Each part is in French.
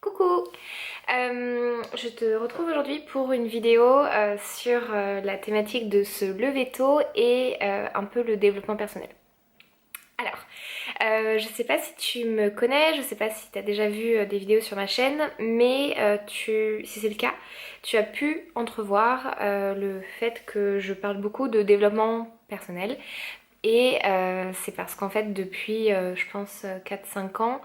Coucou. Je te retrouve aujourd'hui pour une vidéo sur la thématique de se lever tôt et un peu le développement personnel. Alors, je sais pas si tu me connais, je sais pas si tu as déjà vu des vidéos sur ma chaîne, mais si c'est le cas, tu as pu entrevoir le fait que je parle beaucoup de développement personnel. Et c'est parce qu'en fait depuis je pense 4-5 ans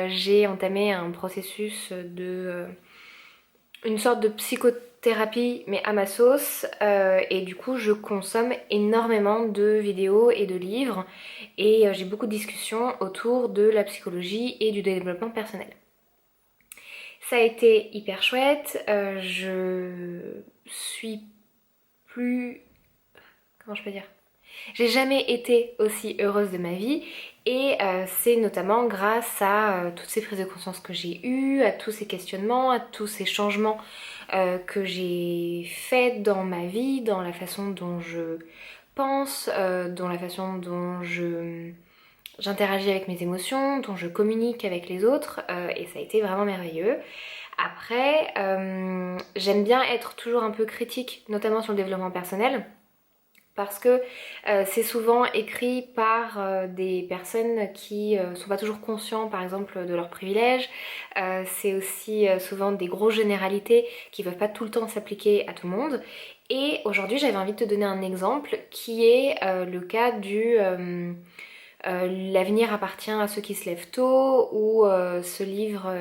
j'ai entamé un processus de une sorte de psychothérapie mais à ma sauce et du coup je consomme énormément de vidéos et de livres et j'ai beaucoup de discussions autour de la psychologie et du développement personnel. Ça a été hyper chouette, je suis plus... comment je peux dire, j'ai jamais été aussi heureuse de ma vie et c'est notamment grâce à toutes ces prises de conscience que j'ai eues, à tous ces questionnements, à tous ces changements que j'ai faits dans ma vie, dans la façon dont je pense, dans la façon dont j'interagis avec mes émotions, dont je communique avec les autres et ça a été vraiment merveilleux. Après, j'aime bien être toujours un peu critique, notamment sur le développement personnel parce que c'est souvent écrit par des personnes qui sont pas toujours conscients par exemple de leurs privilèges. C'est aussi souvent des grosses généralités qui ne peuvent pas tout le temps s'appliquer à tout le monde. Et aujourd'hui j'avais envie de te donner un exemple qui est le cas du l'avenir appartient à ceux qui se lèvent tôt ou ce livre,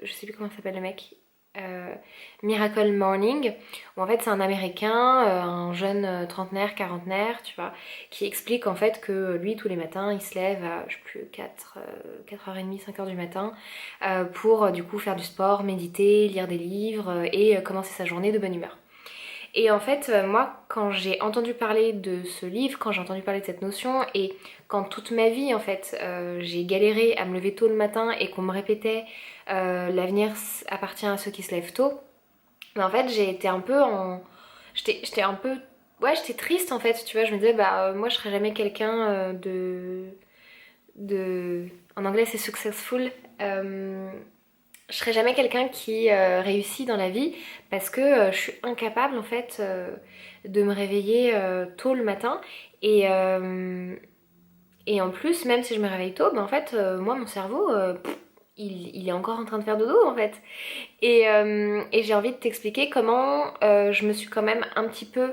je sais plus comment s'appelle le mec, euh, Miracle Morning, où en fait c'est un américain, un jeune trentenaire, quarantenaire, tu vois, qui explique en fait que lui tous les matins il se lève à je sais plus 4h30, 5h du matin pour du coup faire du sport, méditer, lire des livres et commencer sa journée de bonne humeur. Et en fait, moi, quand j'ai entendu parler de ce livre, quand j'ai entendu parler de cette notion, et quand toute ma vie, en fait, j'ai galéré à me lever tôt le matin et qu'on me répétait l'avenir appartient à ceux qui se lèvent tôt, mais en fait, j'ai été un peu en... J'étais un peu... Ouais, j'étais triste en fait, tu vois, je me disais, bah, moi, je serais jamais quelqu'un de... En anglais, c'est successful. Euh, je serai jamais quelqu'un qui réussit dans la vie parce que je suis incapable en fait de me réveiller tôt le matin et en plus même si je me réveille tôt ben en fait moi mon cerveau il est encore en train de faire dodo en fait et j'ai envie de t'expliquer comment je me suis quand même un petit peu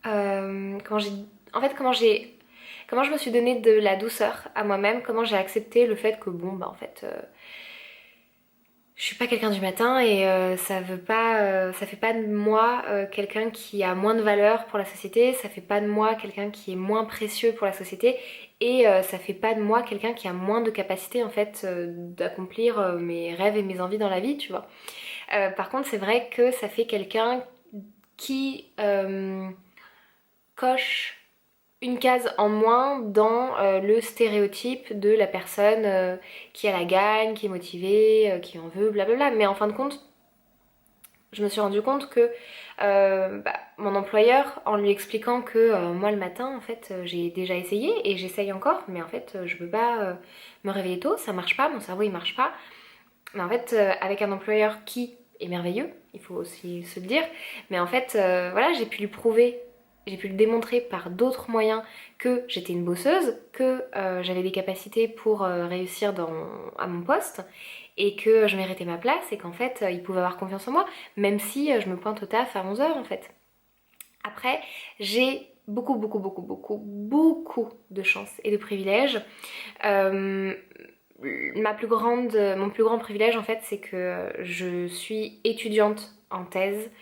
comment j'ai en fait comment je me suis donné de la douceur à moi-même, comment j'ai accepté le fait que bon bah en fait je suis pas quelqu'un du matin et ça fait pas de moi quelqu'un qui a moins de valeur pour la société, ça fait pas de moi quelqu'un qui est moins précieux pour la société et ça fait pas de moi quelqu'un qui a moins de capacité en fait d'accomplir mes rêves et mes envies dans la vie, tu vois. Par contre, c'est vrai que ça fait quelqu'un qui coche une case en moins dans le stéréotype de la personne qui a la gagne, qui est motivée, qui en veut, blablabla. Mais en fin de compte, je me suis rendu compte que mon employeur, en lui expliquant que moi le matin, en fait, j'ai déjà essayé et j'essaye encore, mais en fait, je peux pas me réveiller tôt, ça marche pas, mon cerveau il marche pas. Mais en fait, avec un employeur qui est merveilleux, il faut aussi se le dire, mais en fait, voilà, j'ai pu lui prouver, j'ai pu le démontrer par d'autres moyens que j'étais une bosseuse, que j'avais des capacités pour réussir à mon poste et que je méritais ma place et qu'en fait, il pouvait avoir confiance en moi, même si je me pointe au taf à 11 heures en fait. Après, j'ai beaucoup de chance et de privilèges. Euh, mon plus grand privilège en fait c'est que je suis étudiante en thèse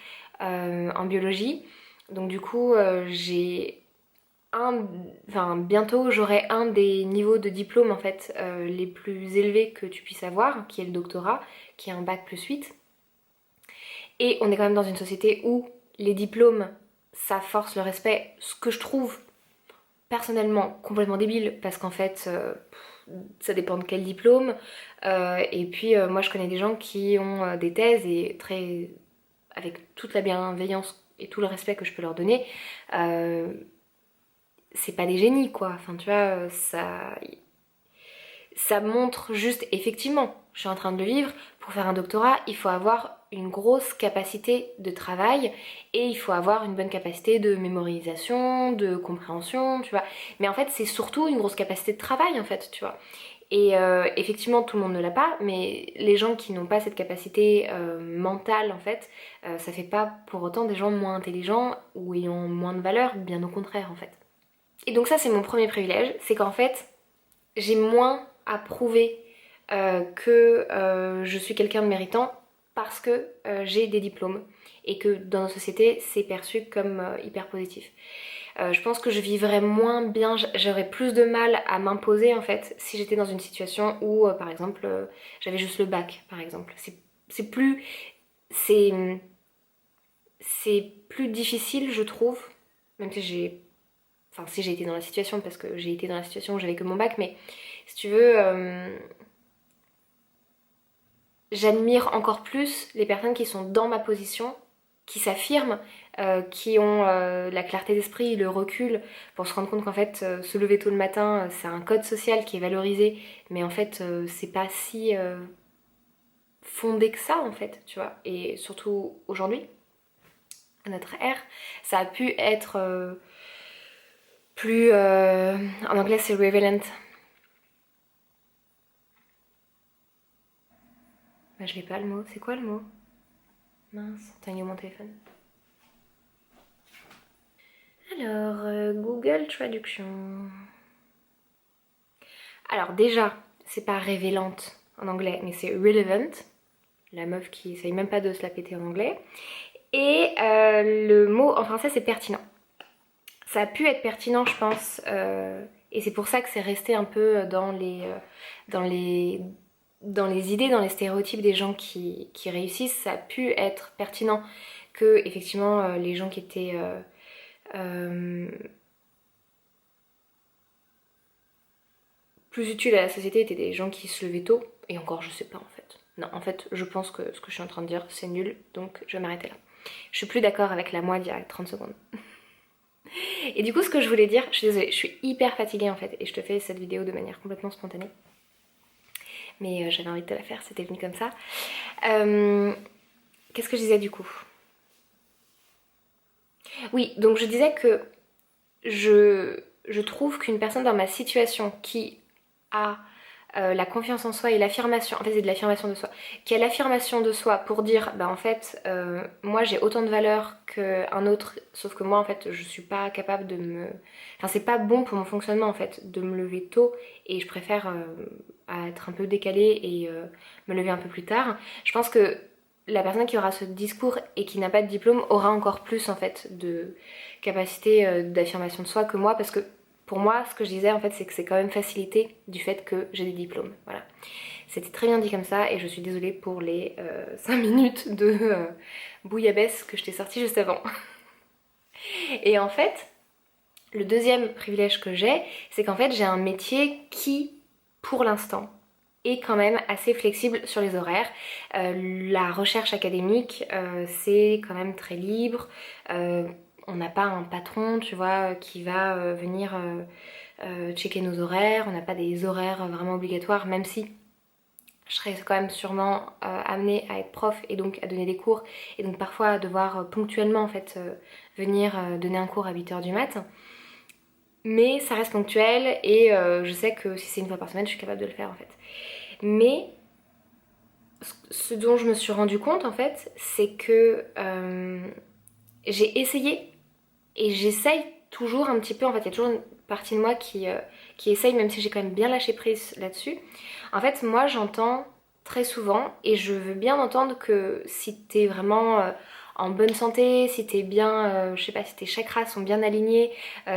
en biologie. Donc du coup j'ai enfin bientôt j'aurai un des niveaux de diplôme en fait les plus élevés que tu puisses avoir, qui est le doctorat, qui est un bac plus 8. Et on est quand même dans une société où les diplômes ça force le respect, ce que je trouve personnellement complètement débile parce qu'en fait ça dépend de quel diplôme et puis moi je connais des gens qui ont des thèses et très avec toute la bienveillance et tout le respect que je peux leur donner c'est pas des génies quoi, enfin tu vois ça ça montre juste, effectivement, je suis en train de le vivre, pour faire un doctorat, il faut avoir une grosse capacité de travail et il faut avoir une bonne capacité de mémorisation, de compréhension, tu vois. Mais en fait, c'est surtout une grosse capacité de travail, en fait, tu vois. Et effectivement, tout le monde ne l'a pas, mais les gens qui n'ont pas cette capacité mentale, en fait, ça fait pas pour autant des gens moins intelligents ou ayant moins de valeur, bien au contraire, en fait. Et donc ça, c'est mon premier privilège, c'est qu'en fait, j'ai moins à prouver que je suis quelqu'un de méritant parce que j'ai des diplômes et que dans nos sociétés, c'est perçu comme hyper positif. Je pense que je vivrais moins bien, j'aurais plus de mal à m'imposer en fait si j'étais dans une situation où par exemple j'avais juste le bac par exemple. C'est plus c'est c'est plus difficile je trouve, même si j'ai été dans la situation parce que j'ai été dans la situation où j'avais que mon bac, mais si tu veux j'admire encore plus les personnes qui sont dans ma position, qui s'affirment, qui ont la clarté d'esprit, le recul pour se rendre compte qu'en fait se lever tôt le matin c'est un code social qui est valorisé, mais en fait c'est pas si fondé que ça en fait, tu vois. Et surtout aujourd'hui, à notre ère, ça a pu être plus... en anglais c'est relevant. Bah, je l'ai pas le mot, c'est quoi le mot? Mince, t'as mis mon téléphone. Alors, Google Traduction. Alors déjà, c'est pas révélante en anglais, mais c'est relevant. La meuf qui essaye même pas de se la péter en anglais. Et le mot en français c'est pertinent. Ça a pu être pertinent je pense, et c'est pour ça que c'est resté un peu dans les, dans les idées, dans les stéréotypes des gens qui réussissent. Ça a pu être pertinent que effectivement les gens qui étaient... plus utiles à la société étaient des gens qui se levaient tôt. Et encore, je sais pas en fait. Non, en fait, je pense que ce que je suis en train de dire, c'est nul, donc je vais m'arrêter là. Je suis plus d'accord avec la moi d'il y a 30 secondes. Et du coup, ce que je voulais dire, je suis désolée, je suis hyper fatiguée en fait, et je te fais cette vidéo de manière complètement spontanée. Mais j'avais envie de te la faire, c'était venu comme ça. Qu'est-ce que je disais du coup? Oui, donc je disais que je trouve qu'une personne dans ma situation qui a la confiance en soi et l'affirmation, en fait c'est de l'affirmation de soi, qui a l'affirmation de soi pour dire bah en fait moi j'ai autant de valeur qu'un autre, sauf que moi en fait je suis pas capable de me... Enfin c'est pas bon pour mon fonctionnement en fait de me lever tôt et je préfère être un peu décalée et me lever un peu plus tard. Je pense que la personne qui aura ce discours et qui n'a pas de diplôme aura encore plus en fait de capacité d'affirmation de soi que moi, parce que pour moi ce que je disais en fait c'est que c'est quand même facilité du fait que j'ai des diplômes, voilà. C'était très bien dit comme ça et je suis désolée pour les 5 minutes de bouillabaisse que je t'ai sorti juste avant. Et en fait, le deuxième privilège que j'ai, c'est qu'en fait j'ai un métier qui, pour l'instant, est quand même assez flexible sur les horaires. La recherche académique, c'est quand même très libre. On n'a pas un patron, tu vois, qui va venir checker nos horaires. On n'a pas des horaires vraiment obligatoires, même si je serais quand même sûrement amenée à être prof et donc à donner des cours et donc parfois à devoir ponctuellement en fait venir donner un cours à 8h du mat'. Mais ça reste ponctuel et je sais que si c'est une fois par semaine, je suis capable de le faire en fait. Mais ce dont je me suis rendu compte en fait, c'est que j'ai essayé et j'essaye toujours un petit peu, en fait il y a toujours une partie de moi qui essaye, même si j'ai quand même bien lâché prise là-dessus. En fait moi j'entends très souvent, et je veux bien entendre que si t'es vraiment en bonne santé, si t'es bien, je sais pas, si tes chakras sont bien alignés,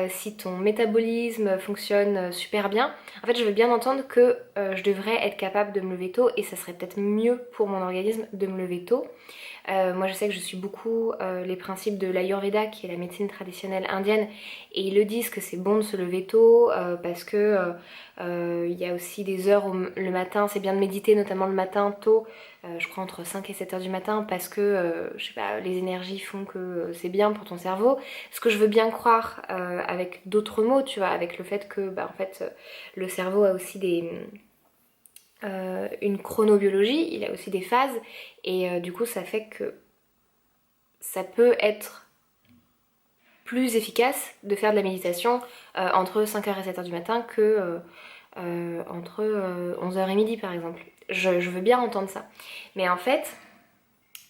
si ton métabolisme fonctionne super bien, en fait je veux bien entendre que je devrais être capable de me lever tôt, et ça serait peut-être mieux pour mon organisme de me lever tôt. Moi je sais que je suis beaucoup les principes de l'Ayurveda, qui est la médecine traditionnelle indienne, et ils le disent que c'est bon de se lever tôt parce que il y a aussi des heures où le matin c'est bien de méditer, notamment le matin tôt, je crois entre 5 et 7 heures du matin, parce que je sais pas, les énergies font que c'est bien pour ton cerveau. Ce que je veux bien croire avec d'autres mots, tu vois, avec le fait que bah, en fait le cerveau a aussi une chronobiologie, il a aussi des phases et du coup ça fait que ça peut être plus efficace de faire de la méditation entre 5h et 7h du matin que entre 11h et midi par exemple. Je veux bien entendre ça. Mais en fait,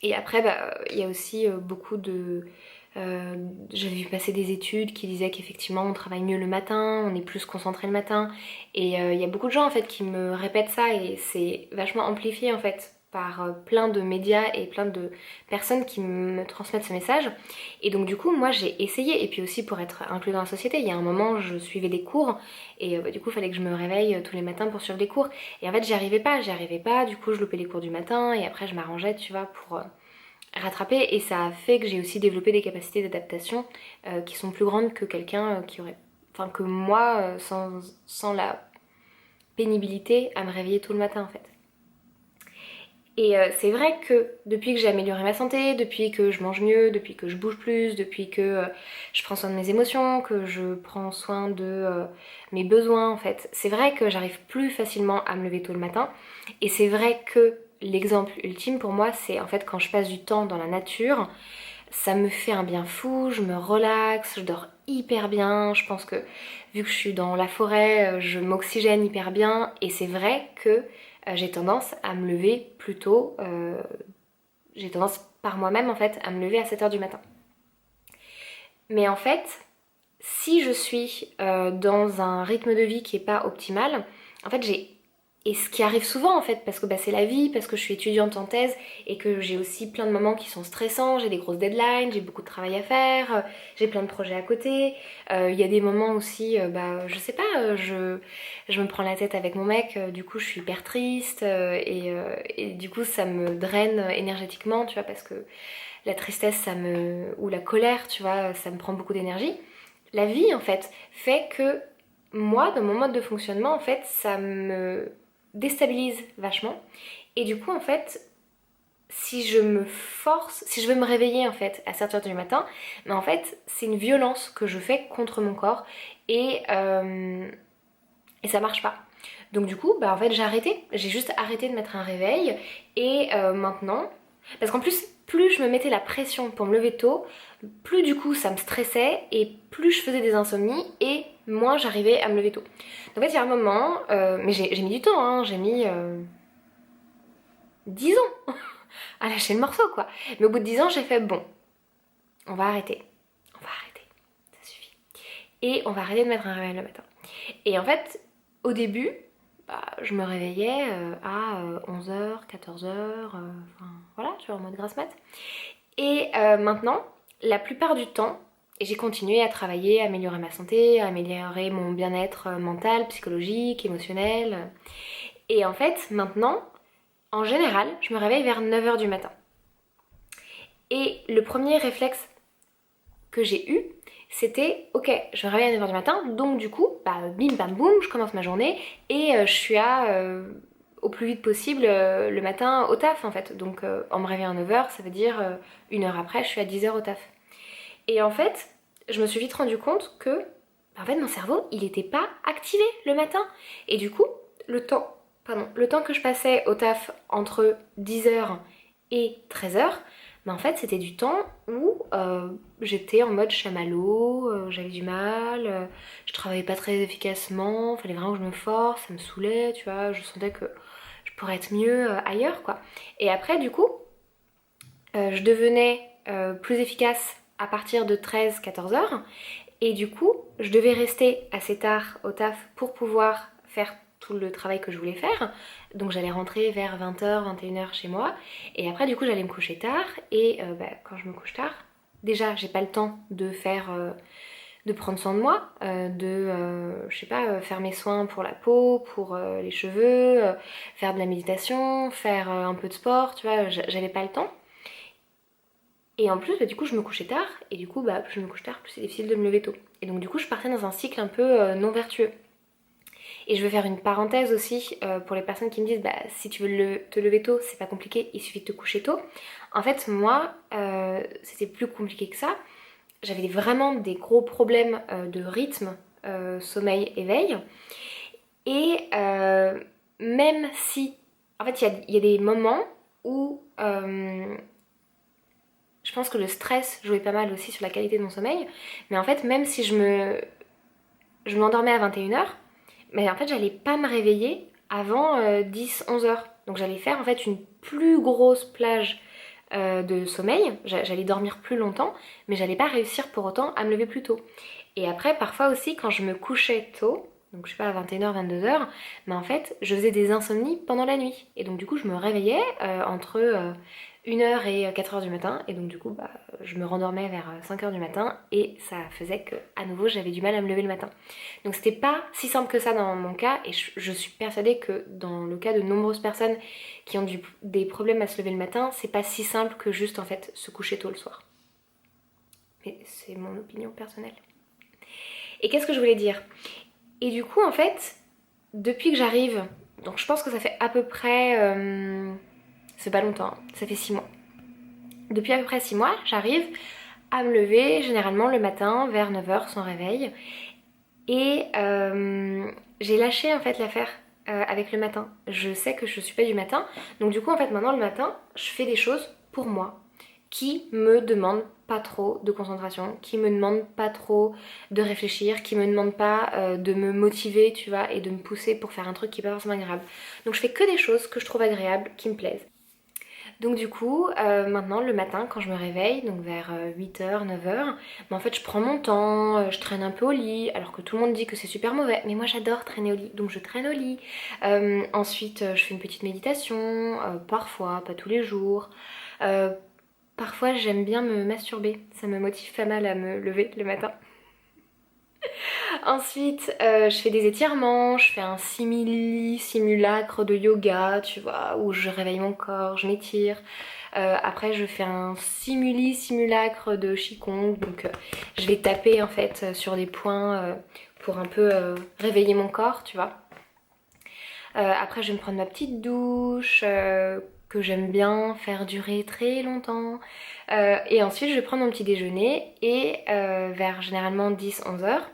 et après il y a aussi beaucoup de... j'avais vu passer des études qui disaient qu'effectivement on travaille mieux le matin, on est plus concentré le matin. Et il y a beaucoup de gens en fait qui me répètent ça et c'est vachement amplifié en fait par plein de médias et plein de personnes qui me transmettent ce message. Et donc du coup moi j'ai essayé et puis aussi pour être inclus dans la société, il y a un moment je suivais des cours et du coup il fallait que je me réveille tous les matins pour suivre des cours. Et en fait j'y arrivais pas, du coup je loupais les cours du matin et après je m'arrangeais tu vois pour rattraper et ça a fait que j'ai aussi développé des capacités d'adaptation qui sont plus grandes que quelqu'un qui aurait... Enfin que moi sans la pénibilité à me réveiller tout le matin en fait. Et c'est vrai que depuis que j'ai amélioré ma santé, depuis que je mange mieux, depuis que je bouge plus, depuis que je prends soin de mes émotions, que je prends soin de mes besoins en fait, c'est vrai que j'arrive plus facilement à me lever tôt le matin. Et c'est vrai que l'exemple ultime pour moi, c'est en fait quand je passe du temps dans la nature, ça me fait un bien fou, je me relaxe, je dors hyper bien, je pense que vu que je suis dans la forêt, je m'oxygène hyper bien et c'est vrai que j'ai tendance à me lever plus tôt, j'ai tendance par moi-même en fait à me lever à 7h du matin. Mais en fait, si je suis dans un rythme de vie qui est pas optimal, en fait j'ai... Et ce qui arrive souvent en fait, parce que c'est la vie, parce que je suis étudiante en thèse et que j'ai aussi plein de moments qui sont stressants, j'ai des grosses deadlines, j'ai beaucoup de travail à faire, j'ai plein de projets à côté. Il y a des moments aussi, je sais pas, je me prends la tête avec mon mec, du coup je suis hyper triste et du coup ça me draine énergétiquement, tu vois, parce que la tristesse ça me... ou la colère, tu vois, ça me prend beaucoup d'énergie. La vie en fait fait que moi, dans mon mode de fonctionnement, en fait, ça me déstabilise vachement. Et du coup, en fait, si je me force, si je veux me réveiller en fait à 7h du matin, mais en fait, c'est une violence que je fais contre mon corps et ça marche pas. Donc du coup, en fait, j'ai arrêté. J'ai juste arrêté de mettre un réveil et maintenant, parce qu'en plus, plus je me mettais la pression pour me lever tôt, plus du coup ça me stressait et plus je faisais des insomnies et moins j'arrivais à me lever tôt. Donc en fait, il y a un moment, mais j'ai mis du temps, hein, j'ai mis 10 ans à lâcher le morceau quoi. Mais au bout de 10 ans, j'ai fait bon, on va arrêter. On va arrêter, ça suffit. Et on va arrêter de mettre un réveil le matin. Et en fait, au début, je me réveillais à 11h, 14h, enfin voilà, tu vois, en mode grasse mat. Et maintenant, la plupart du temps, j'ai continué à travailler, à améliorer ma santé, à améliorer mon bien-être mental, psychologique, émotionnel. Et en fait, maintenant, en général, je me réveille vers 9h du matin. Et le premier réflexe que j'ai eu, c'était ok, je me réveille à 9h du matin, donc du coup, bim bam boum, je commence ma journée et je suis au plus vite possible le matin au taf en fait. Donc en me réveillant à 9h, ça veut dire une heure après, je suis à 10h au taf. Et en fait, je me suis vite rendu compte que en fait mon cerveau, il n'était pas activé le matin. Et du coup, le temps que je passais au taf entre 10h et 13h, en fait c'était du temps où j'étais en mode chamallow, j'avais du mal, je travaillais pas très efficacement, il fallait vraiment que je me force, ça me saoulait, tu vois, je sentais que je pourrais être mieux ailleurs quoi. Et après du coup, je devenais plus efficace à partir de 13-14h et du coup, je devais rester assez tard au taf pour pouvoir faire tout le travail que je voulais faire. Donc j'allais rentrer vers 20h, 21h chez moi. Et après, du coup, j'allais me coucher tard. Et quand je me couche tard, déjà, j'ai pas le temps de faire... de prendre soin de moi, je sais pas, faire mes soins pour la peau, pour les cheveux, faire de la méditation, faire un peu de sport, tu vois, j'avais pas le temps. Et en plus, du coup, je me couchais tard, et du coup, plus je me couche tard, plus c'est difficile de me lever tôt. Et donc, du coup, je partais dans un cycle un peu non vertueux. Et je veux faire une parenthèse aussi pour les personnes qui me disent si tu veux te lever tôt, c'est pas compliqué, il suffit de te coucher tôt. En fait, moi, c'était plus compliqué que ça. J'avais vraiment des gros problèmes de rythme, sommeil, éveil. Et même si... En fait, il y a des moments où je pense que le stress jouait pas mal aussi sur la qualité de mon sommeil. Mais en fait, même si je m'endormais à 21h, mais en fait, j'allais pas me réveiller avant 10-11 heures. Donc j'allais faire en fait une plus grosse plage de sommeil. J'allais dormir plus longtemps, mais j'allais pas réussir pour autant à me lever plus tôt. Et après, parfois aussi, quand je me couchais tôt, donc je sais pas à 21h, 22h, mais en fait, je faisais des insomnies pendant la nuit. Et donc du coup, je me réveillais entre 1h et 4h du matin. Et donc du coup, bah, je me rendormais vers 5h du matin. Et ça faisait que, à nouveau, j'avais du mal à me lever le matin. Donc c'était pas si simple que ça dans mon cas. Et je suis persuadée que dans le cas de nombreuses personnes qui ont des problèmes à se lever le matin, c'est pas si simple que juste en fait se coucher tôt le soir. Mais c'est mon opinion personnelle. Et qu'est-ce que je voulais dire? Et du coup, en fait, depuis que j'arrive, donc je pense que ça fait à peu près... c'est pas longtemps, ça fait 6 mois. Depuis à peu près 6 mois, j'arrive à me lever généralement le matin vers 9h sans réveil. Et j'ai lâché en fait l'affaire avec le matin. Je sais que je suis pas du matin. Donc du coup, en fait, maintenant le matin, je fais des choses pour moi qui me demandent pas trop de concentration, qui me demandent pas trop de réfléchir, qui me demandent pas de me motiver, tu vois, et de me pousser pour faire un truc qui est pas forcément agréable. Donc je fais que des choses que je trouve agréables, qui me plaisent. Donc du coup, maintenant le matin quand je me réveille, donc vers 8h, 9h, en fait je prends mon temps, je traîne un peu au lit, alors que tout le monde dit que c'est super mauvais, mais moi j'adore traîner au lit, donc je traîne au lit. Ensuite je fais une petite méditation, parfois, pas tous les jours. Parfois j'aime bien me masturber, ça me motive pas mal à me lever le matin. Ensuite, je fais des étirements, je fais un simulacre de yoga, tu vois, où je réveille mon corps, je m'étire. Après, je fais un simulacre de Qigong, donc je vais taper en fait sur des points pour un peu réveiller mon corps, tu vois. Après, je vais me prendre ma petite douche que j'aime bien faire durer très longtemps. Et ensuite, je vais prendre mon petit déjeuner et vers généralement 10-11 heures.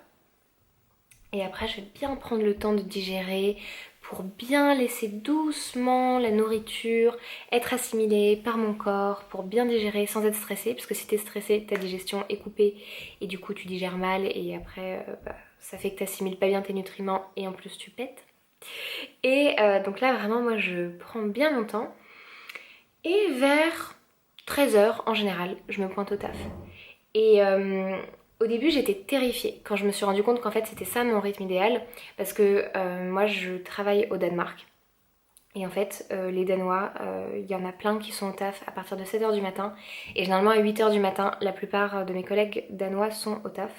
Et après, je vais bien prendre le temps de digérer pour bien laisser doucement la nourriture être assimilée par mon corps, pour bien digérer sans être stressée, parce que si t'es stressée, ta digestion est coupée et du coup tu digères mal et après ça fait que t'assimiles pas bien tes nutriments et en plus tu pètes. Et donc là vraiment moi je prends bien mon temps et vers 13h en général je me pointe au taf. Et au début j'étais terrifiée quand je me suis rendu compte qu'en fait c'était ça mon rythme idéal parce que moi je travaille au Danemark et en fait les Danois, il y en a plein qui sont au taf à partir de 7h du matin et généralement à 8h du matin la plupart de mes collègues danois sont au taf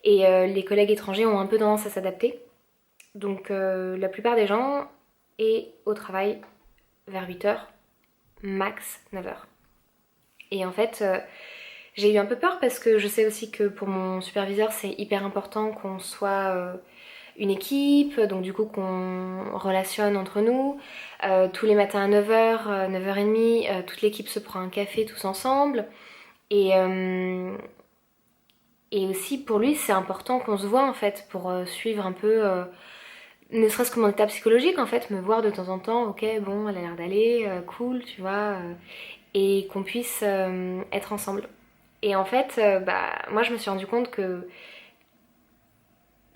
et les collègues étrangers ont un peu tendance à s'adapter donc la plupart des gens est au travail vers 8h max 9h et en fait j'ai eu un peu peur parce que je sais aussi que pour mon superviseur c'est hyper important qu'on soit une équipe, donc du coup qu'on relationne entre nous. Tous les matins à 9h, 9h30, toute l'équipe se prend un café tous ensemble. Et, et aussi pour lui c'est important qu'on se voit en fait pour suivre un peu, ne serait-ce que mon état psychologique en fait, me voir de temps en temps, ok bon elle a l'air d'aller, cool tu vois, et qu'on puisse être ensemble. Et en fait, moi je me suis rendu compte que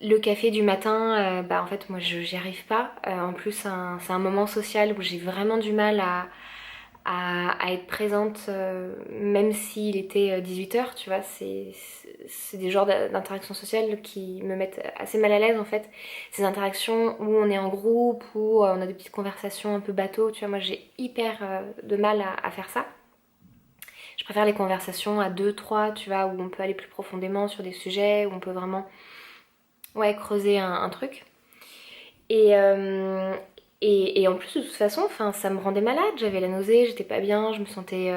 le café du matin, en fait moi j'y arrive pas. En plus c'est un moment social où j'ai vraiment du mal à être présente, même s'il était 18h, tu vois. C'est des genres d'interactions sociales qui me mettent assez mal à l'aise en fait. Ces interactions où on est en groupe, où on a des petites conversations un peu bateau, tu vois. Moi j'ai hyper de mal à faire ça. Je préfère les conversations à 2-3, tu vois, où on peut aller plus profondément sur des sujets, où on peut vraiment creuser un truc. Et, et en plus, de toute façon, ça me rendait malade. J'avais la nausée, j'étais pas bien, je me sentais...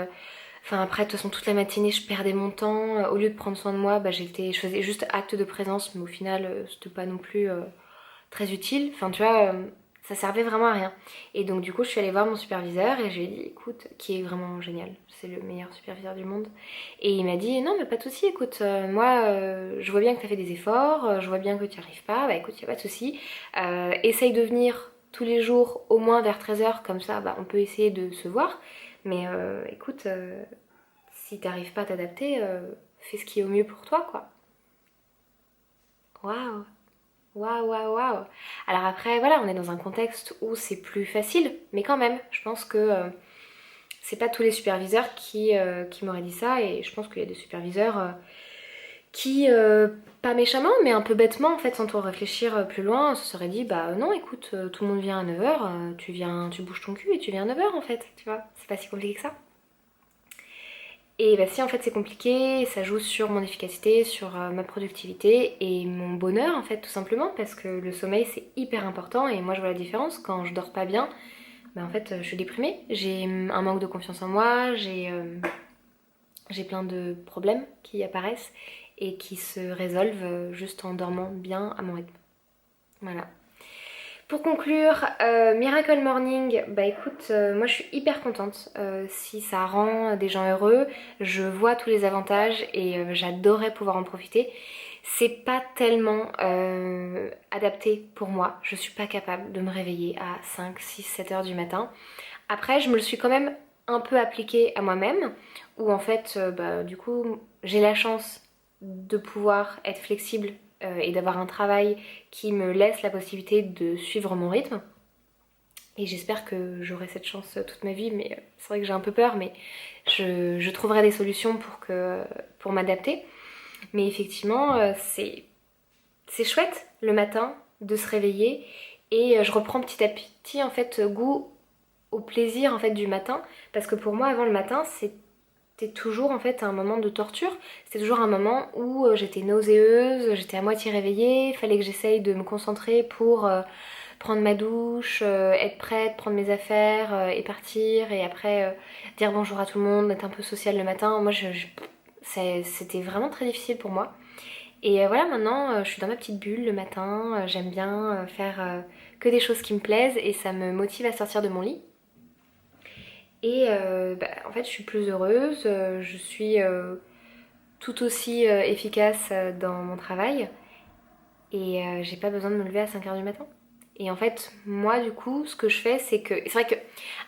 après, de toute façon, toute la matinée, je perdais mon temps. Au lieu de prendre soin de moi, je faisais juste acte de présence, mais au final, c'était pas non plus très utile. Enfin, tu vois, ça servait vraiment à rien. Et donc, du coup, je suis allée voir mon superviseur et je lui ai dit, écoute, qui est vraiment génial, c'est le meilleur superviseur du monde. Et il m'a dit, non, mais pas de souci, écoute, moi, je vois bien que tu as fait des efforts, je vois bien que tu n'y arrives pas, bah écoute, il n'y a pas de souci. Essaye de venir tous les jours au moins vers 13h, comme ça bah, on peut essayer de se voir. Mais écoute, si t'arrives pas à t'adapter, fais ce qui est au mieux pour toi quoi. Waouh! Waouh, waouh, waouh! Alors après, voilà, on est dans un contexte où c'est plus facile, mais quand même, je pense que c'est pas tous les superviseurs qui m'auraient dit ça, et je pense qu'il y a des superviseurs qui, pas méchamment, mais un peu bêtement, en fait, sans trop réfléchir plus loin, se seraient dit, bah non, écoute, tout le monde vient à 9h, tu bouges ton cul et tu viens à 9h en fait, tu vois, c'est pas si compliqué que ça. Et bah si en fait c'est compliqué, ça joue sur mon efficacité, sur ma productivité et mon bonheur en fait tout simplement parce que le sommeil c'est hyper important et moi je vois la différence quand je dors pas bien, bah en fait je suis déprimée, j'ai un manque de confiance en moi, j'ai plein de problèmes qui apparaissent et qui se résolvent juste en dormant bien à mon rythme. Voilà. Pour conclure, Miracle Morning, bah écoute, moi je suis hyper contente si ça rend des gens heureux, je vois tous les avantages et j'adorerais pouvoir en profiter. C'est pas tellement adapté pour moi, je suis pas capable de me réveiller à 5, 6, 7 heures du matin. Après, je me le suis quand même un peu appliqué à moi-même, où en fait, bah, du coup, j'ai la chance de pouvoir être flexible et d'avoir un travail qui me laisse la possibilité de suivre mon rythme. Et j'espère que j'aurai cette chance toute ma vie, mais c'est vrai que j'ai un peu peur, mais je trouverai des solutions pour m'adapter. Mais effectivement, c'est chouette le matin de se réveiller et je reprends petit à petit en fait goût au plaisir en fait du matin parce que pour moi avant le matin c'était toujours en fait un moment de torture, c'était toujours un moment où j'étais nauséeuse, j'étais à moitié réveillée, il fallait que j'essaye de me concentrer pour prendre ma douche, être prête, prendre mes affaires et partir et après dire bonjour à tout le monde, être un peu sociale le matin. Moi c'était vraiment très difficile pour moi. Et voilà, maintenant je suis dans ma petite bulle le matin, j'aime bien faire que des choses qui me plaisent et ça me motive à sortir de mon lit. Et bah, en fait, je suis plus heureuse, je suis tout aussi efficace dans mon travail et j'ai pas besoin de me lever à 5h du matin. Et en fait, moi du coup, ce que je fais, c'est que... C'est vrai que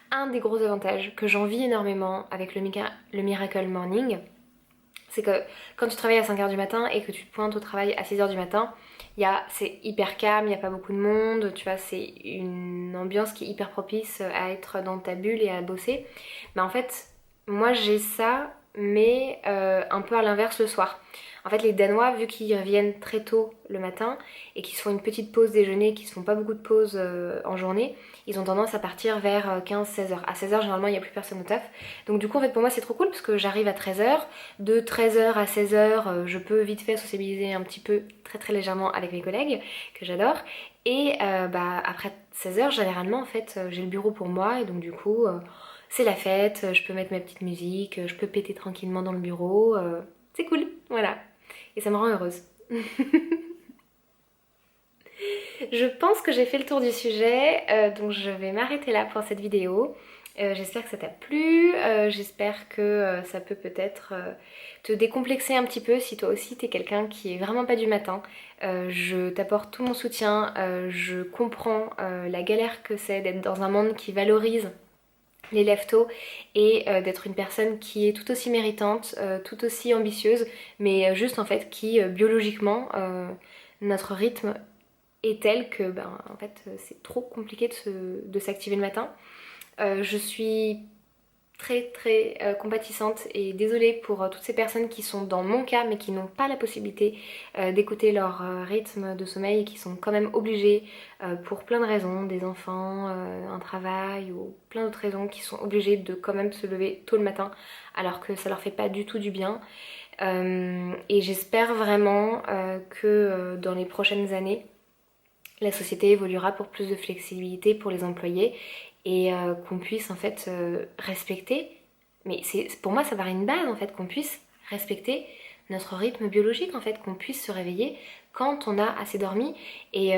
un des gros avantages que j'envie énormément avec le Miracle Morning, c'est que quand tu travailles à 5h du matin et que tu te pointes au travail à 6h du matin, c'est hyper calme, il n'y a pas beaucoup de monde, tu vois, c'est une ambiance qui est hyper propice à être dans ta bulle et à bosser. Mais en fait, moi j'ai ça, mais un peu à l'inverse le soir. En fait, les Danois, vu qu'ils reviennent très tôt le matin et qu'ils se font une petite pause déjeuner, qu'ils se font pas beaucoup de pauses en journée, ils ont tendance à partir vers 15-16 heures. À 16 heures, généralement, il n'y a plus personne au taf. Donc du coup, en fait, pour moi, c'est trop cool parce que j'arrive à 13 heures. De 13 heures à 16 heures, je peux vite fait sociabiliser un petit peu, très très légèrement avec mes collègues, que j'adore. Et bah, après 16 heures, généralement, en fait, j'ai le bureau pour moi et donc du coup... c'est la fête, je peux mettre ma petite musique, je peux péter tranquillement dans le bureau, c'est cool, voilà. Et ça me rend heureuse. Je pense que j'ai fait le tour du sujet, donc je vais m'arrêter là pour cette vidéo. J'espère que ça t'a plu, j'espère que ça peut peut-être te décomplexer un petit peu si toi aussi t'es quelqu'un qui est vraiment pas du matin. Je t'apporte tout mon soutien, je comprends la galère que c'est d'être dans un monde qui valorise les lève-tôt et d'être une personne qui est tout aussi méritante, tout aussi ambitieuse, mais juste en fait qui biologiquement notre rythme est tel que ben en fait c'est trop compliqué de s'activer le matin. Je suis très très compatissante et désolée pour toutes ces personnes qui sont dans mon cas mais qui n'ont pas la possibilité d'écouter leur rythme de sommeil et qui sont quand même obligées pour plein de raisons, des enfants, un travail ou plein d'autres raisons qui sont obligées de quand même se lever tôt le matin alors que ça leur fait pas du tout du bien. Et j'espère vraiment que dans les prochaines années la société évoluera pour plus de flexibilité pour les employés et qu'on puisse en fait respecter, mais pour moi ça paraît une base en fait, qu'on puisse respecter notre rythme biologique en fait, qu'on puisse se réveiller quand on a assez dormi et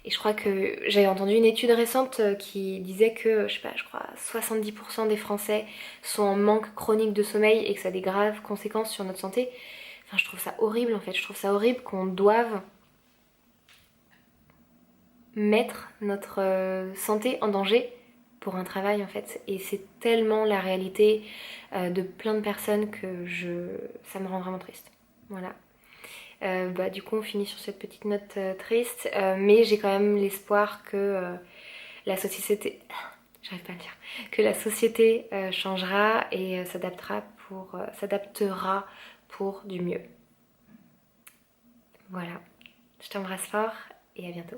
je crois que j'avais entendu une étude récente qui disait que, je sais pas, je crois 70% des Français sont en manque chronique de sommeil et que ça a des graves conséquences sur notre santé. Enfin, je trouve ça horrible en fait, je trouve ça horrible qu'on doive mettre notre santé en danger pour un travail en fait. Et c'est tellement la réalité de plein de personnes que ça me rend vraiment triste. Voilà. Du coup on finit sur cette petite note triste, mais j'ai quand même l'espoir que la société, j'arrive pas à le dire, que la société changera et s'adaptera pour du mieux. Voilà, je t'embrasse fort et à bientôt.